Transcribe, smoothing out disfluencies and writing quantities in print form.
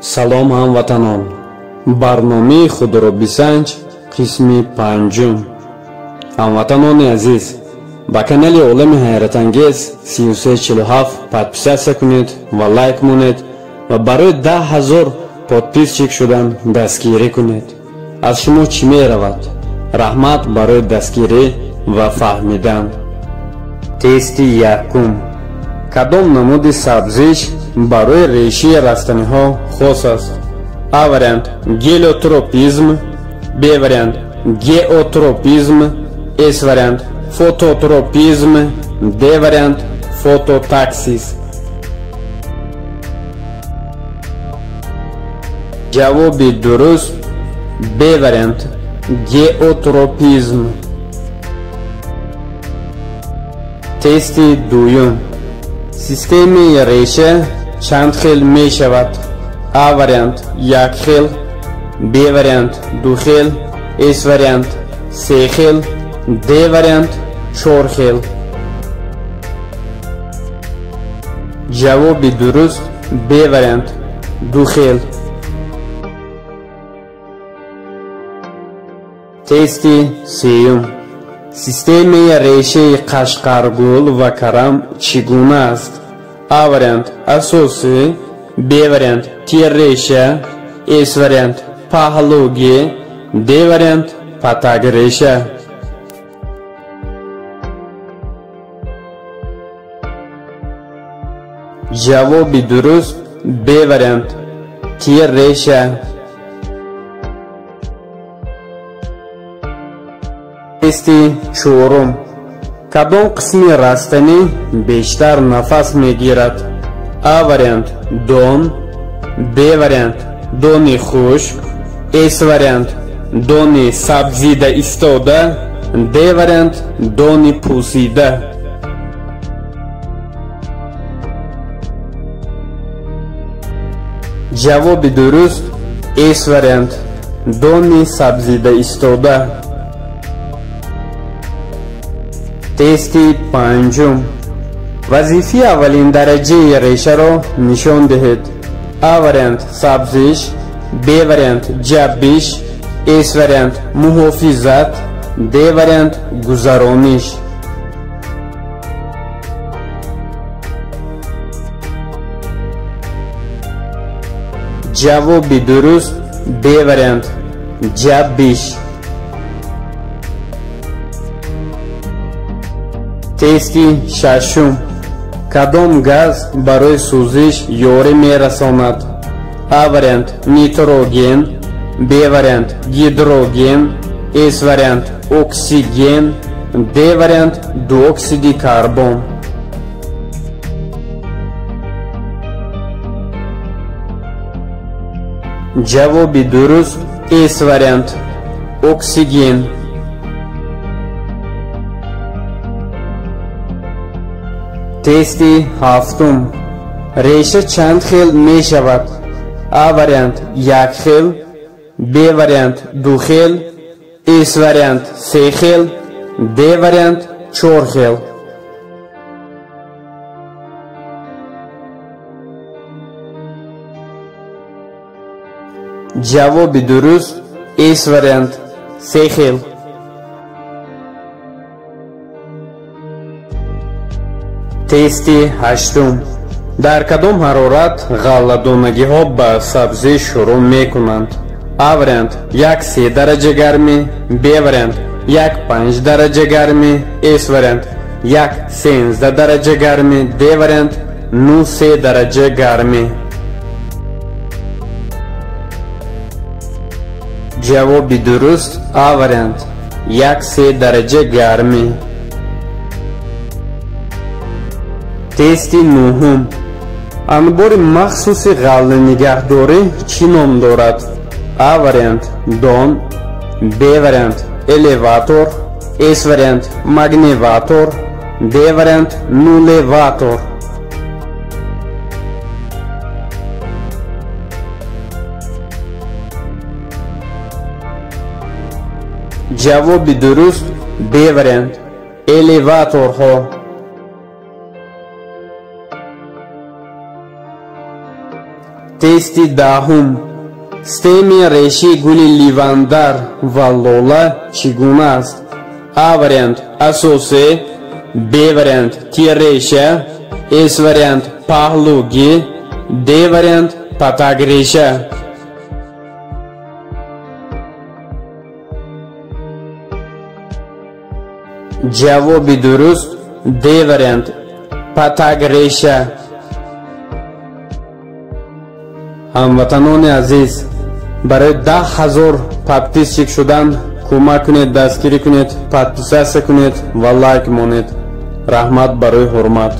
салом ҳамватанон. барномаи худро бисанҷ қисми панҷум. ҳамватанони азиз, ба канали олами ҳайратангез 3347 подписатсия кунед ва лайк монед ва барои 10,000 подписчик шудан дастгирӣ кунед. аз шумо чӣ меравад? раҳмат барои дастгирӣ ва фаҳмидан. тести якум. кадом намуди сабзиш барои решаи растаниҳо хос аст? а вариант гелиотропизм, б вариант геотропизм, с вариант фототропизм, д вариант фототаксис. ҷавоби дуруст б вариант геотропизм. тести дуюм. системаи реша чанд хел мешавад? а вариант як хел, б вариант ду хел, с вариант се хел, д вариант чор хел. ҷавоби дуруст б вариант ду хел. тести сеюм. системаи решаи қашқаргул ва карам чӣ гуна аст? а вариант асосӣ, б вариант тирреша, с вариант паҳлӯги, д вариант патагреша. ҷавоби дуруст б вариант тирреша. тести чорум. кадом қисми растанӣ бештар нафас мегирад? а вариант дон, б вариант дони хушк, с вариант дони сабзида истода, д вариант дони пусида. ҷавоби дуруст с вариант дони сабзида истода. тести панҷум. вазифаи аввалин дараҷаи решаро нишон диҳед. а вариант сабзиш, б вариант ҷаббиш, с вариант муҳофизат, д вариант гузарониш. ҷавоби дуруст б вариант ҷаббиш. тести шашум. кадом газ барои сӯзиш ёрӣ мерасонад? а вариант нитроген, б вариант гидроген, с вариант оксиген, д вариант дуоксиди карбон. ҷавоби дуруст с вариант оксиген. тести ҳафтум. реша чанд хел мешавад? а вариант як хел, б вариант ду хел, с вариант се хел, д вариант чор хел. ҷавоби дуруст с вариант се хел. тести ҳаштум. дар кадом ҳарорат ғалладонагиҳо ба сабзӣ шурӯъ мекунанд? а вариант 1-3 дараҷа гармӣ, б вариант 1-5 дараҷа гармӣ, с вариант 1-13 дараҷа гармӣ, д вариант 0-3 дараҷа гармӣ. ҷавоби дуруст а вариант 1-3 дараҷа гармӣ. тести нӯҳум. анбори махсуси ғалланигаҳдорӣ чӣ ном дорад? а вариант дон, б вариант элеватор, с вариант магневатор, д вариант нулеватор. ҷавоби дуруст б вариант элеваторҳо. тести дahum. Sistemi reshi guli livandar va lola чӣ гуна аст? А вариант асосе, Б вариант тиреша, С вариант паҳлуги, Д вариант патагреша. ҷавоби дуруст Д вариант патагреша. ҳамватанони азиз, барои 10,000 подписчик шудан кӯмак кунед, дастгирӣ кунед, подписатсия кунед ва лайк монед. раҳмат барои ҳурмат.